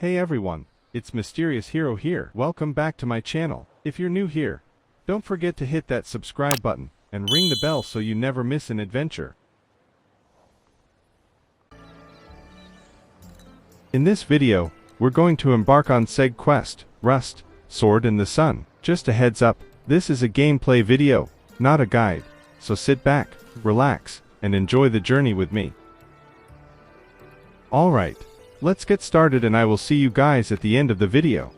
Hey everyone, it's Mysterious Hero here. Welcome back to my channel. If you're new here, don't forget to hit that subscribe button and ring the bell so you never miss an adventure. In this video, we're going to embark on Segue Quest, Rust, Sword in the Sun. Just a heads up, this is a gameplay video, not a guide, so sit back, relax, and enjoy the journey with me. Alright, let's get started and I will see you guys at the end of the video.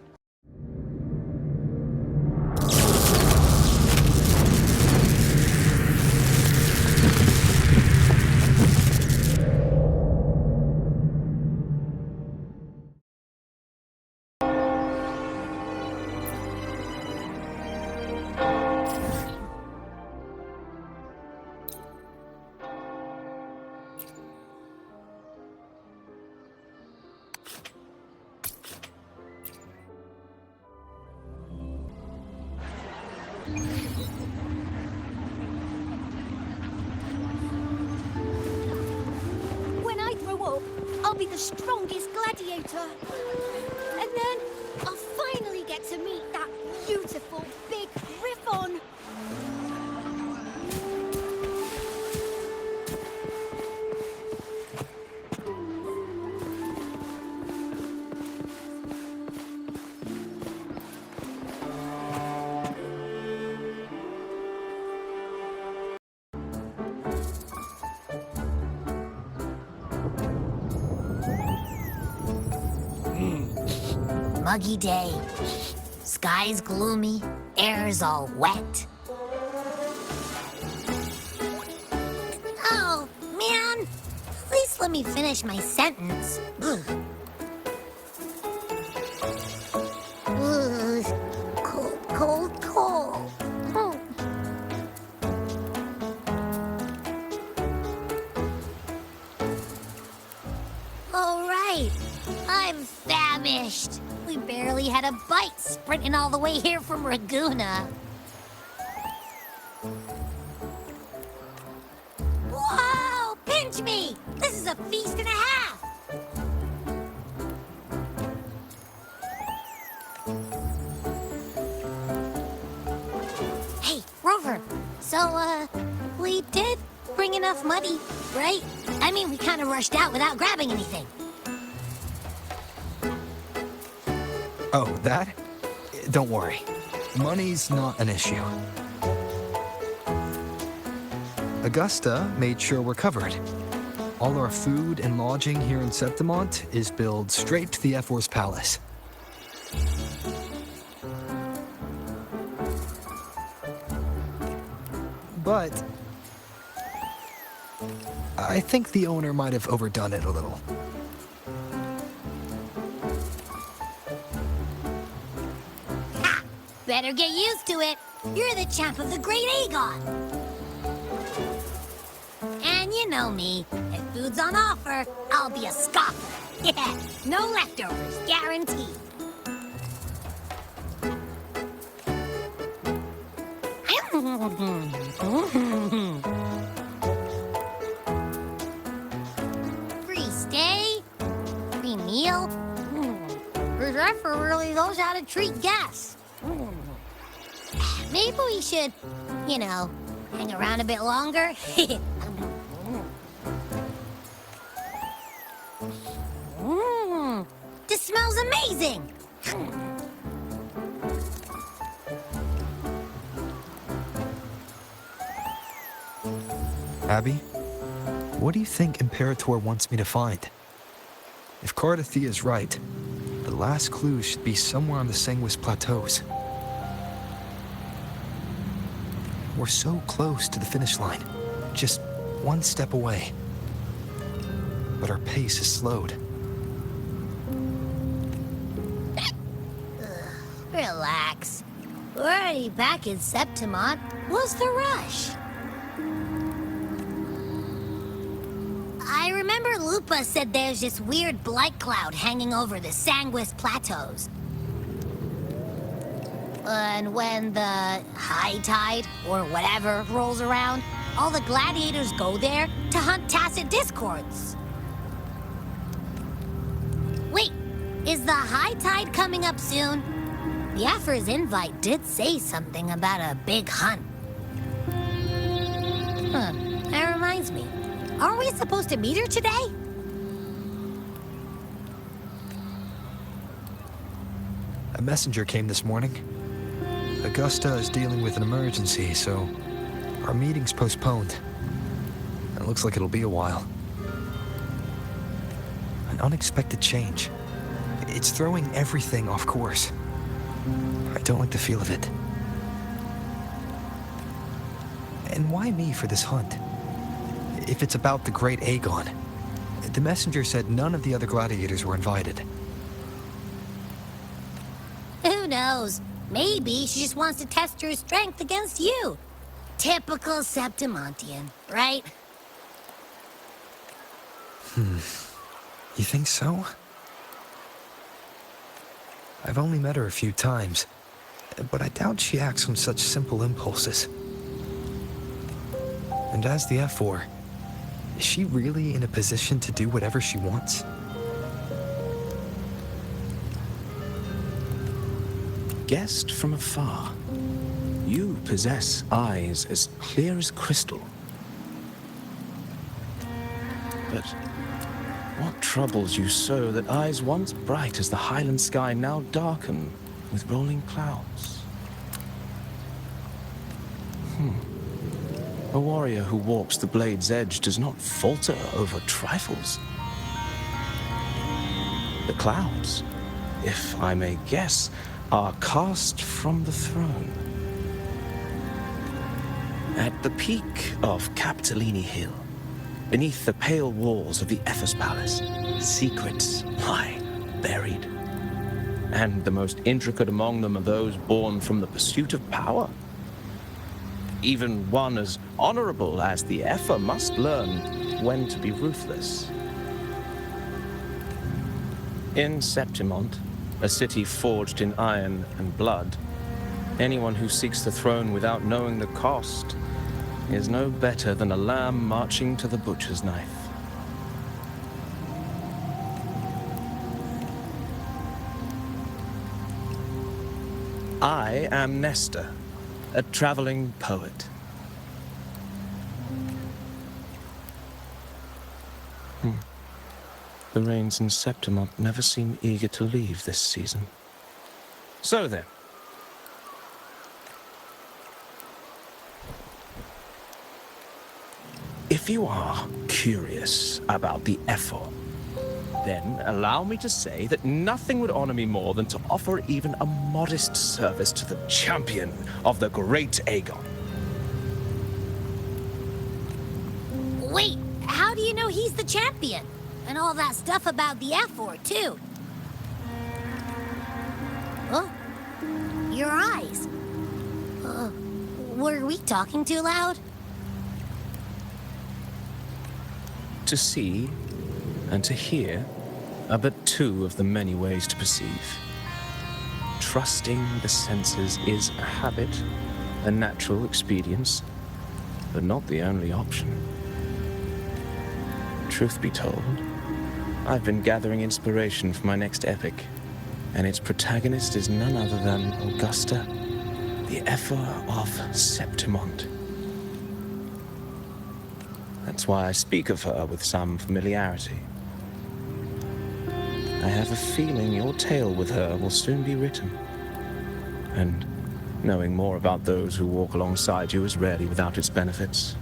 When I grow up, I'll be the strongest gladiator. And then I'll finally get to meet that beautiful big griffon. Muggy day. Sky's gloomy, air's all wet. Oh, man! At least let me finish my sentence. Ugh. Ugh. Cold, cold, cold. Oh. All right, I'm famished. We barely had a bite sprinting all the way here from Raguna. Whoa! Pinch me! This is a feast and a half! Hey, Rover. So, we did bring enough money, right? I mean, we kind of rushed out without grabbing anything. Oh, that? Don't worry. Money's not an issue. Augusta made sure we're covered. All our food and lodging here in Septimont is billed straight to the F-Force Palace. But I think the owner might have overdone it a little. Better get used to it. You're the champ of the Great Aegon. And you know me. If food's on offer, I'll be a scoffer. Yeah, no leftovers, guaranteed. Free stay? Free meal? The Zephyr really knows how to treat guests. Maybe we should, you know, hang around a bit longer. This smells amazing! Abby, what do you think Imperator wants me to find? If Cardathia is right, the last clue should be somewhere on the Sanguis Plateaus. We're so close to the finish line, just one step away. But our pace is slowed. Relax. We're already back in Septimont. What's the rush? I remember Lupa said there's this weird blight cloud hanging over the Sanguis Plateaus. And when the high tide, or whatever, rolls around, all the gladiators go there to hunt tacit discords. Wait, Is the high tide coming up soon? The Aphor's invite did say something about a big hunt. That reminds me. Aren't we supposed to meet her today? A messenger came this morning. Augusta is dealing with an emergency, so our meeting's postponed. It looks like it'll be a while. An unexpected change. It's throwing everything off course. I don't like the feel of it. And why me for this hunt? If it's about the great Aegon. The messenger said none of the other gladiators were invited. Who knows? Maybe she just wants to test her strength against you. Typical Septimontian, right? You think so? I've only met her a few times, but I doubt she acts on such simple impulses. And as the F4, is she really in a position to do whatever she wants? Guessed from afar, you possess eyes as clear as crystal. But what troubles you so that eyes once bright as the highland sky now darken with rolling clouds? A warrior who walks the blade's edge does not falter over trifles. The clouds, if I may guess, are cast from the throne. At the peak of Capitolini Hill, beneath the pale walls of the Ephes Palace, secrets lie buried. And the most intricate among them are those born from the pursuit of power. Even one as honorable as the Epher must learn when to be ruthless. In Septimont, a city forged in iron and blood, anyone who seeks the throne without knowing the cost is no better than a lamb marching to the butcher's knife. I am Nestor, a traveling poet. The rains in Septimont never seem eager to leave this season. So then, if you are curious about the Epher, then allow me to say that nothing would honor me more than to offer even a modest service to the champion of the great Aegon. Wait, how do you know he's the champion? And all that stuff about the F4, too. Oh, your eyes. Were we talking too loud? To see and to hear are but two of the many ways to perceive. Trusting the senses is a habit, a natural expedience, but not the only option. Truth be told, I've been gathering inspiration for my next epic, and its protagonist is none other than Augusta, the Epher of Septimont. That's why I speak of her with some familiarity. I have a feeling your tale with her will soon be written. And knowing more about those who walk alongside you is rarely without its benefits.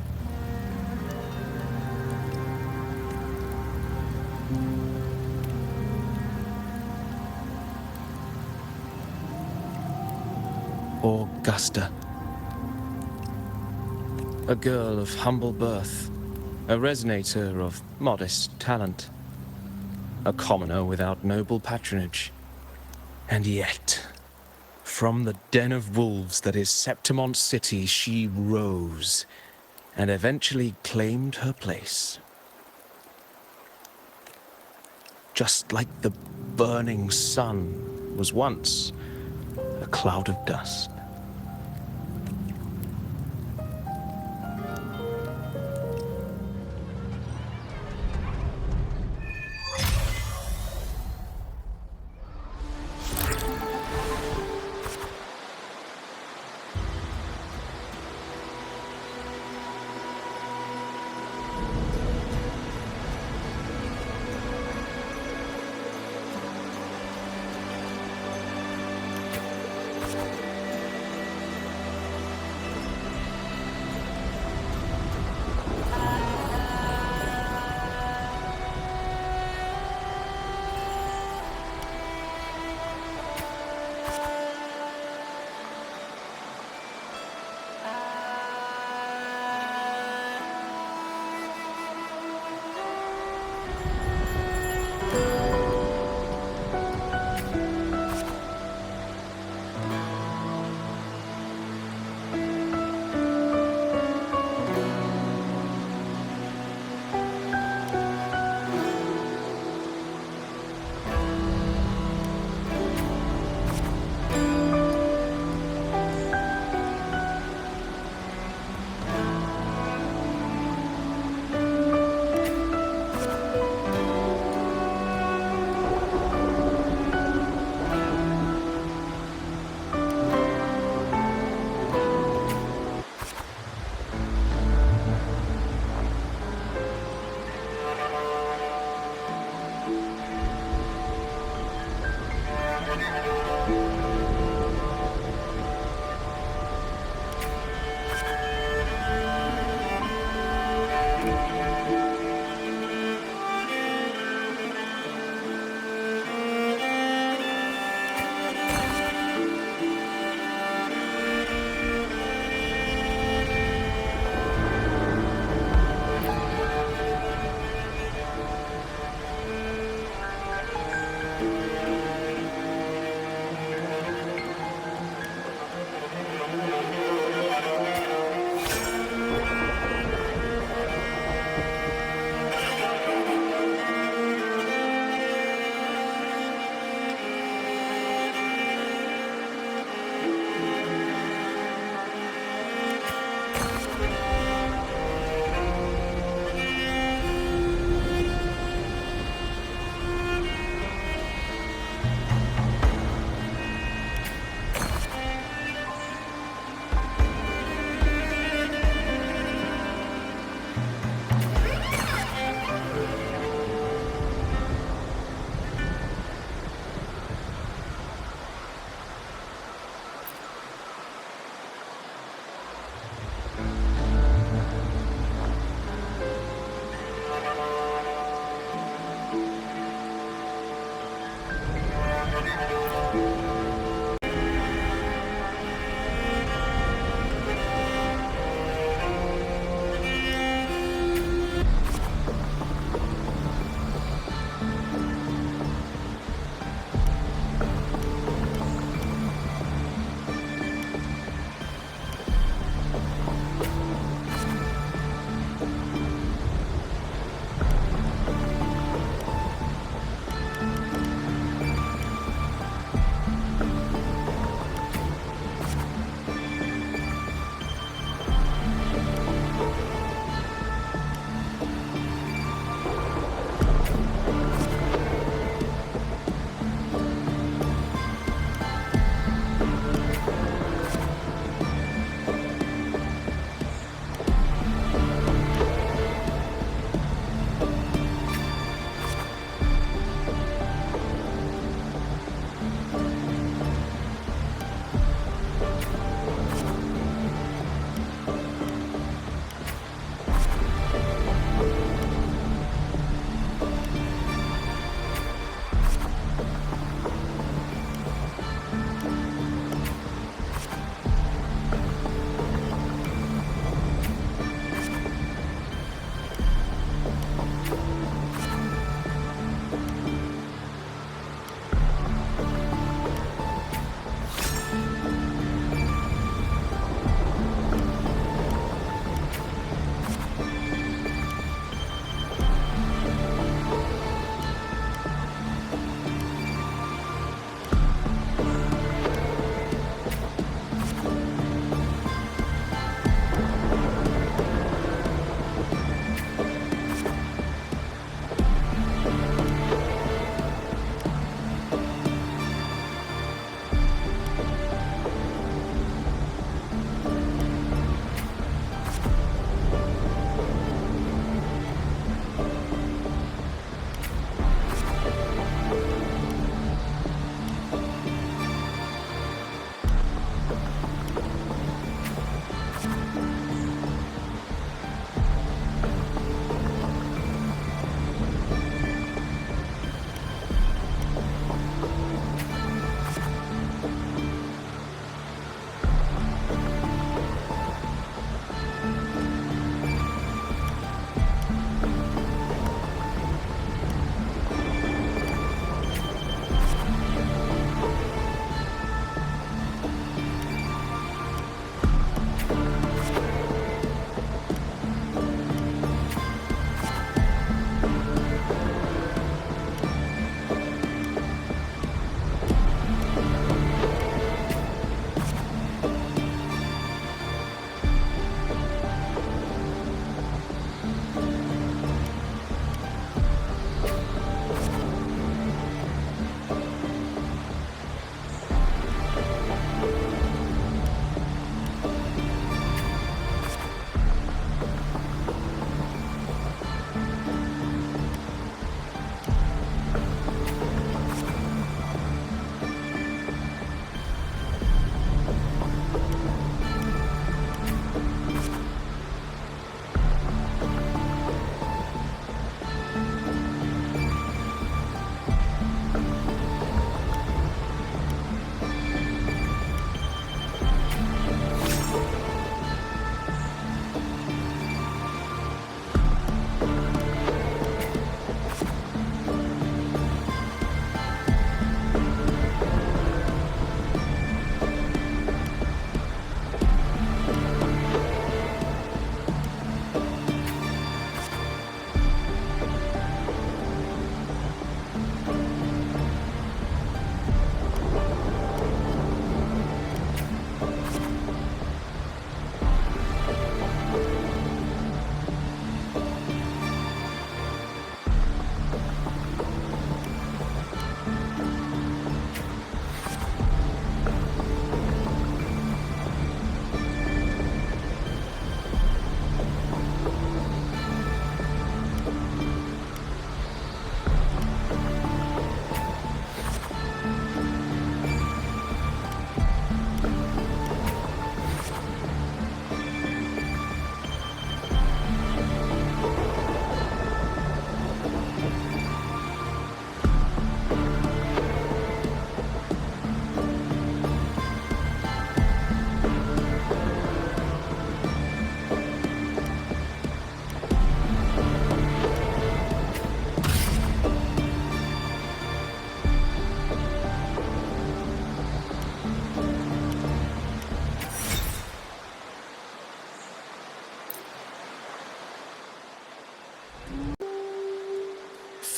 Augusta. A girl of humble birth, a resonator of modest talent, a commoner without noble patronage. And yet, from the den of wolves that is Septimont City, she rose and eventually claimed her place. Just like the burning sun was once a cloud of dust.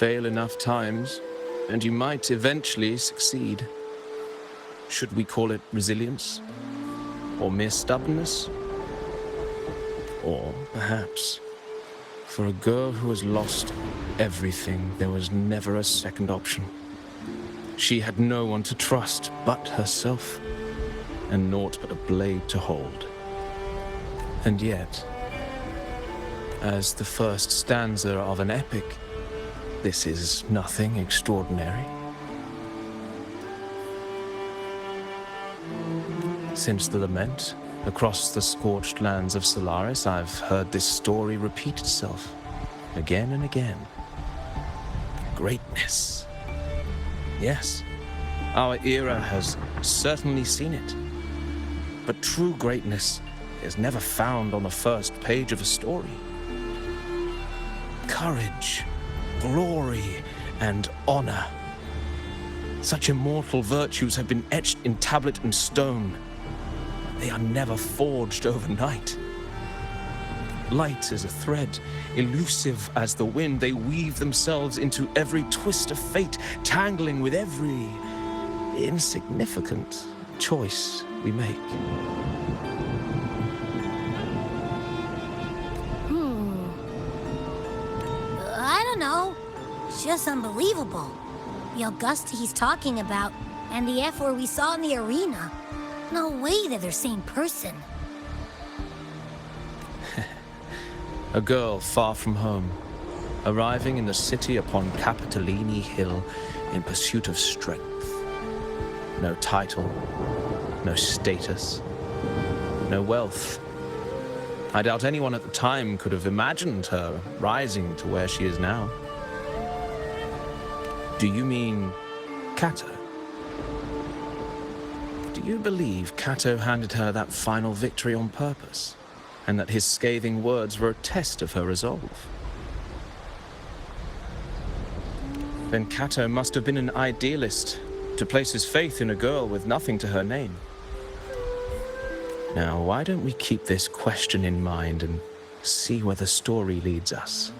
fail enough times, and you might eventually succeed. Should we call it resilience? Or mere stubbornness? Or perhaps, for a girl who has lost everything, there was never a second option. She had no one to trust but herself, and naught but a blade to hold. And yet, as the first stanza of an epic, this is nothing extraordinary. Since the lament, across the scorched lands of Solaris, I've heard this story repeat itself, again and again. Greatness. Yes, our era has certainly seen it. But true greatness is never found on the first page of a story. Courage, glory, and honor. Such immortal virtues have been etched in tablet and stone. They are never forged overnight. Light as a thread, elusive as the wind, they weave themselves into every twist of fate, tangling with every insignificant choice we make. I don't know. It's just unbelievable. The Augusta he's talking about, and the F-word we saw in the arena. No way they're the same person. A girl far from home, arriving in the city upon Capitolini Hill in pursuit of strength. No title, no status, no wealth. I doubt anyone at the time could have imagined her rising to where she is now. Do you mean Kato? Do you believe Kato handed her that final victory on purpose, and that his scathing words were a test of her resolve? Then Kato must have been an idealist, to place his faith in a girl with nothing to her name. Now, why don't we keep this question in mind and see where the story leads us?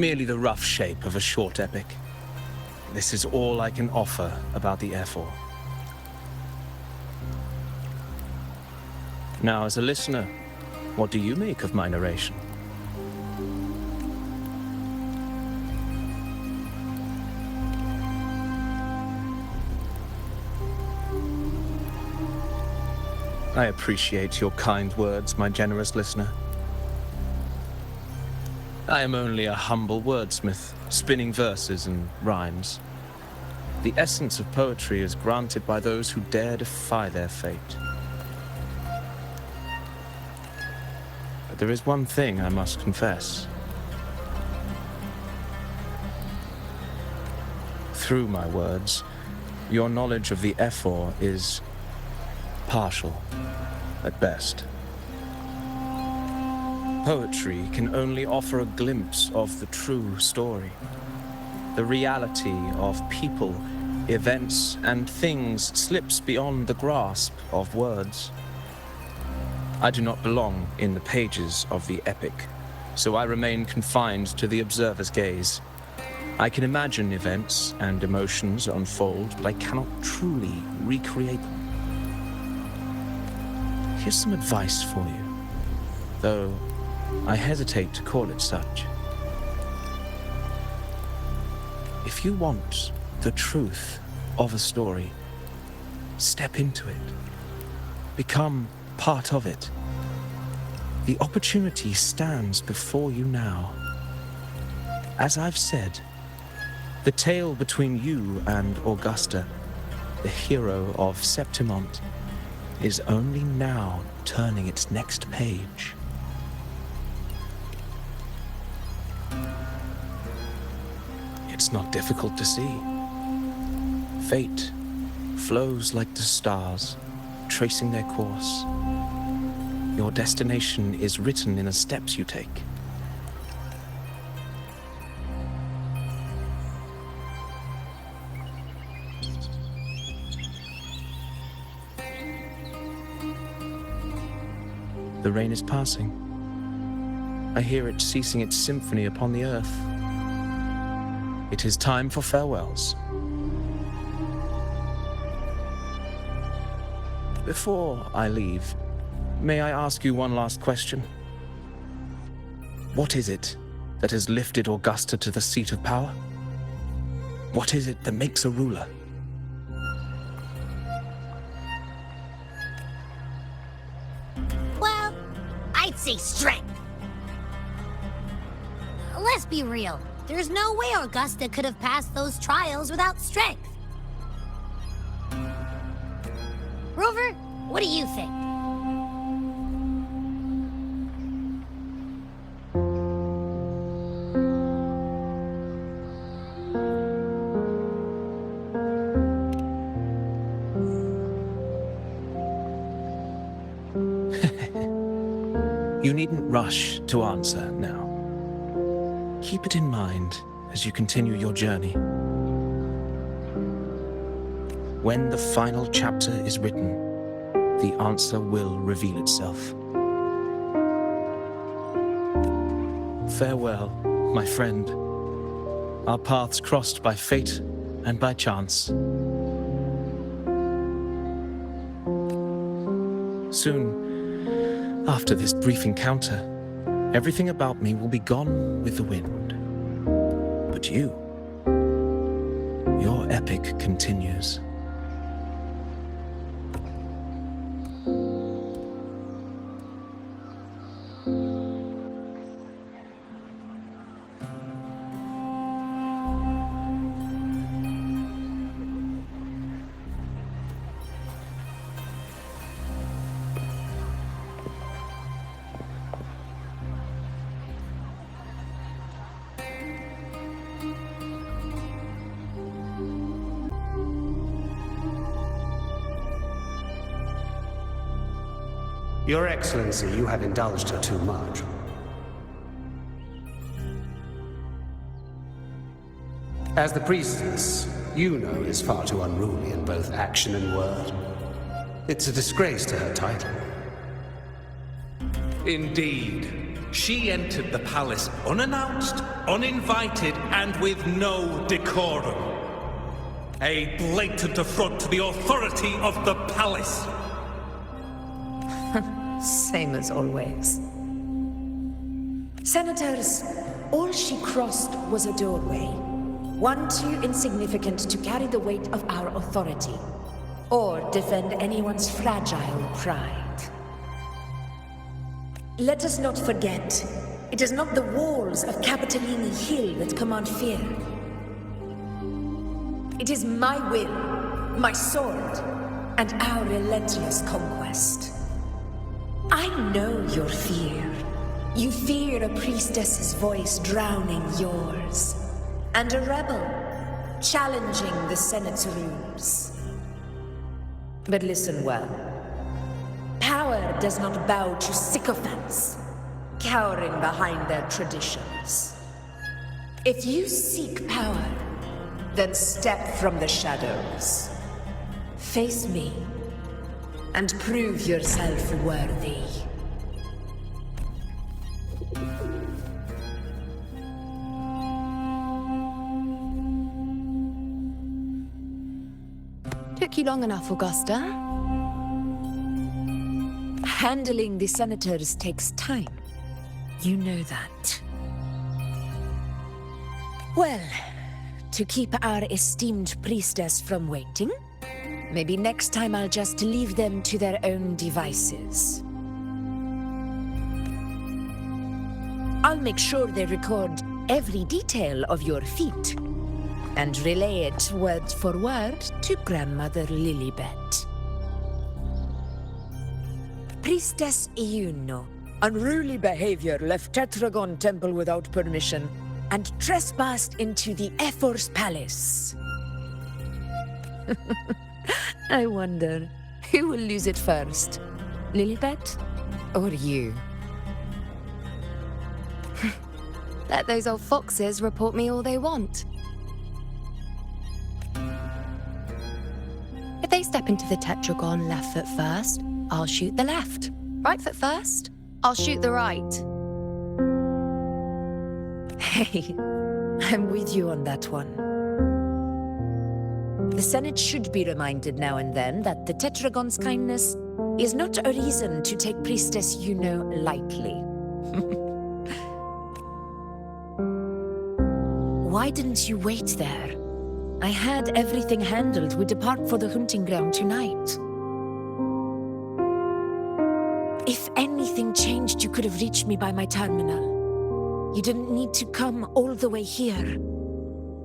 merely the rough shape of a short epic. This is all I can offer about the F4. Now, as a listener, what do you make of my narration? I appreciate your kind words, my generous listener. I am only a humble wordsmith, spinning verses and rhymes. The essence of poetry is granted by those who dare defy their fate. But there is one thing I must confess. Through my words, your knowledge of the F4 is partial, at best. Poetry can only offer a glimpse of the true story, the reality of people, events, and things slips beyond the grasp of words. I do not belong in the pages of the epic, so I remain confined to the observer's gaze. I can imagine events and emotions unfold, but I cannot truly recreate them. Here's some advice for you, though I hesitate to call it such. If you want the truth of a story, step into it. Become part of it. The opportunity stands before you now. As I've said, the tale between you and Augusta, the hero of Septimont, is only now turning its next page. It's not difficult to see. Fate flows like the stars, tracing their course. Your destination is written in the steps you take. The rain is passing. I hear it ceasing its symphony upon the earth. It is time for farewells. Before I leave, may I ask you one last question? What is it that has lifted Augusta to the seat of power? What is it that makes a ruler? Well, I'd say strength. Let's be real. There's no way Augusta could have passed those trials without strength. Rover, what do you think? You needn't rush to answer now. Keep it in mind as you continue your journey. When the final chapter is written, the answer will reveal itself. Farewell, my friend. Our paths crossed by fate and by chance. Soon, after this brief encounter, everything about me will be gone with the wind. But you, your epic continues. Your Excellency, you have indulged her too much. As the priestess, you know is far too unruly in both action and word. It's a disgrace to her title. Indeed. she entered the palace unannounced, uninvited, and with no decorum. A blatant affront to the authority of the palace. Same as always. Senators, all she crossed was a doorway. One too insignificant to carry the weight of our authority, or defend anyone's fragile pride. Let us not forget, it is not the walls of Capitolini Hill that command fear. It is my will, my sword, and our relentless conquest. I know your fear. You fear a priestess's voice drowning yours, and a rebel challenging the Senate's rules. But listen well. Power does not bow to sycophants, cowering behind their traditions. If you seek power, then step from the shadows. Face me, and prove yourself worthy. Took you long enough, Augusta. Handling the senators takes time. You know that. Well, to keep our esteemed priestess from waiting, maybe next time I'll just leave them to their own devices. I'll make sure they record every detail of your feat and relay it word for word to Grandmother Lilibet. Priestess Iuno, unruly behavior, left Tetragon Temple without permission and trespassed into the Ephor's palace. I wonder, who will lose it first? Lilibet or you? Let those old foxes report me all they want. If they step into the tetragon left foot first, I'll shoot the left. Right foot first, I'll shoot the right. Hey, I'm with you on that one. The Senate should be reminded now and then that the Tetragon's kindness is not a reason to take Priestess Yuno lightly. Why didn't you wait there? I had everything handled. We depart for the hunting ground tonight. If anything changed, you could have reached me by my terminal. You didn't need to come all the way here.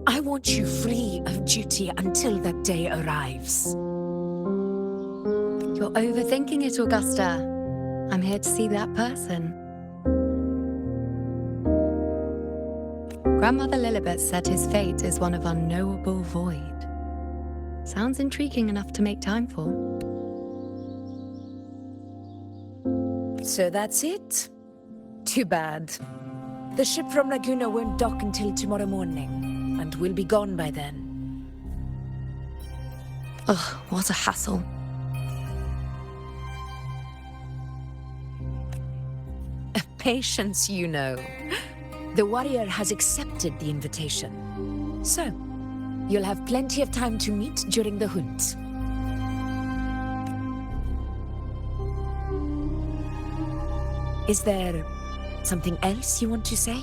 I want you free of duty until that day arrives. You're overthinking it, Augusta. I'm here to see that person. Grandmother Lilibet said his fate is one of unknowable void. Sounds intriguing enough to make time for. So that's it? Too bad. The ship from Laguna won't dock until tomorrow morning, and we'll be gone by then. Ugh, what a hassle. Patience, you know. The warrior has accepted the invitation. So, you'll have plenty of time to meet during the hunt. Is there something else you want to say?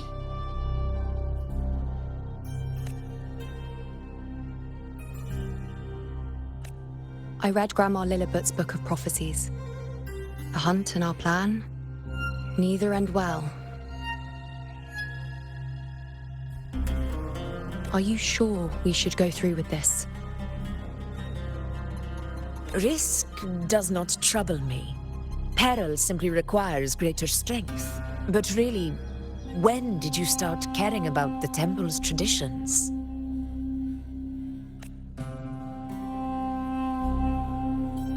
I read Grandma Lilibet's Book of Prophecies. The hunt and our plan, neither end well. Are you sure we should go through with this? Risk does not trouble me. Peril simply requires greater strength. But really, when did you start caring about the temple's traditions?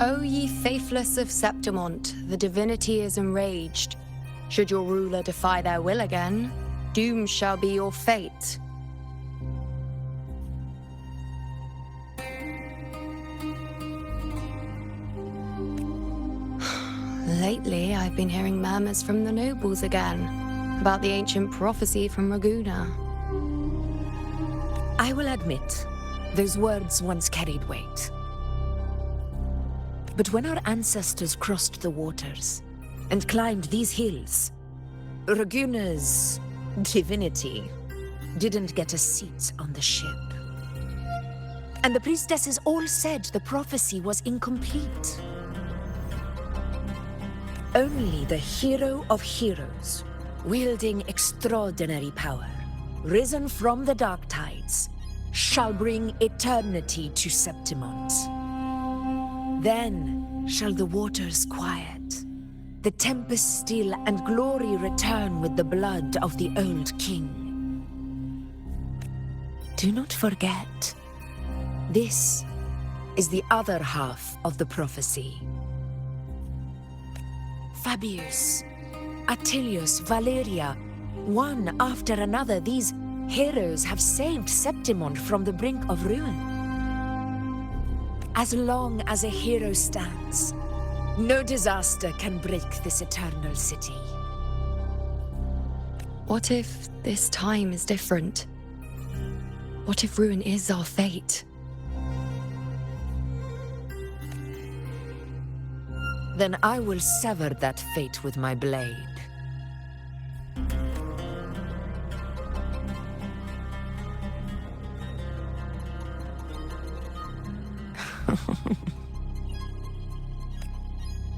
O ye faithless of Septimont, the divinity is enraged. Should your ruler defy their will again, doom shall be your fate. Lately, I've been hearing murmurs from the nobles again. about the ancient prophecy from Raguna. I will admit, those words once carried weight. But when our ancestors crossed the waters and climbed these hills, Raguna's divinity didn't get a seat on the ship. And the priestesses all said the prophecy was incomplete. Only the hero of heroes, wielding extraordinary power, risen from the dark tides, shall bring eternity to Septimont. Then shall the waters quiet, the tempest still, and glory return with the blood of the old king. Do not forget, this is the other half of the prophecy. Fabius, Attilius, Valeria, one after another, these heroes have saved Septimont from the brink of ruin. As long as a hero stands, no disaster can break this eternal city. What if this time is different? What if ruin is our fate? Then I will sever that fate with my blade.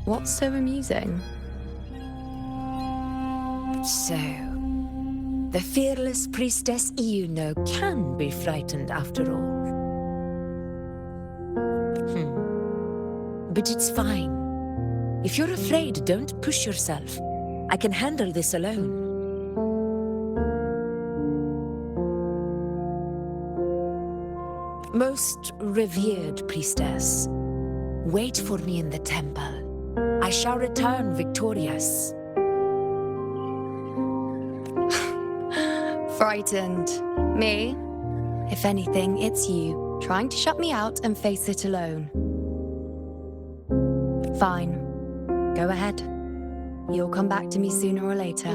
What's so amusing? So, the fearless priestess Iuno can be frightened after all. But it's fine. If you're afraid, don't push yourself. I can handle this alone. Most revered priestess, wait for me in the temple. I shall return victorious. Frightened. Me? If anything, it's you, trying to shut me out and face it alone. Fine. Go ahead. You'll come back to me sooner or later.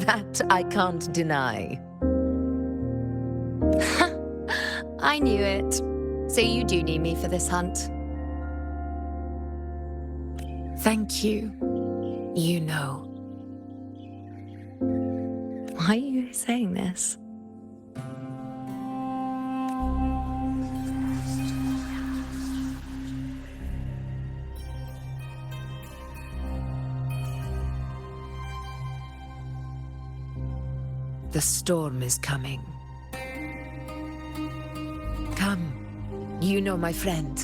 That I can't deny. I knew it. So you do need me for this hunt. Thank you. You know. Why are you saying this? The storm is coming. Come, you know my friend.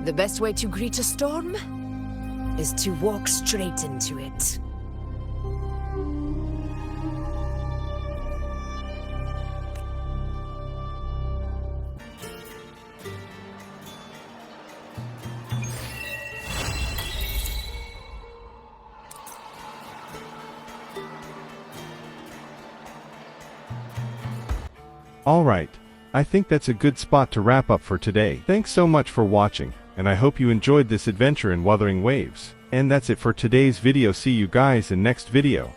The best way to greet a storm is to walk straight into it. Alright, I think that's a good spot to wrap up for today. Thanks so much for watching, and I hope you enjoyed this adventure in Wuthering Waves. And that's it for today's video. See you guys in next video.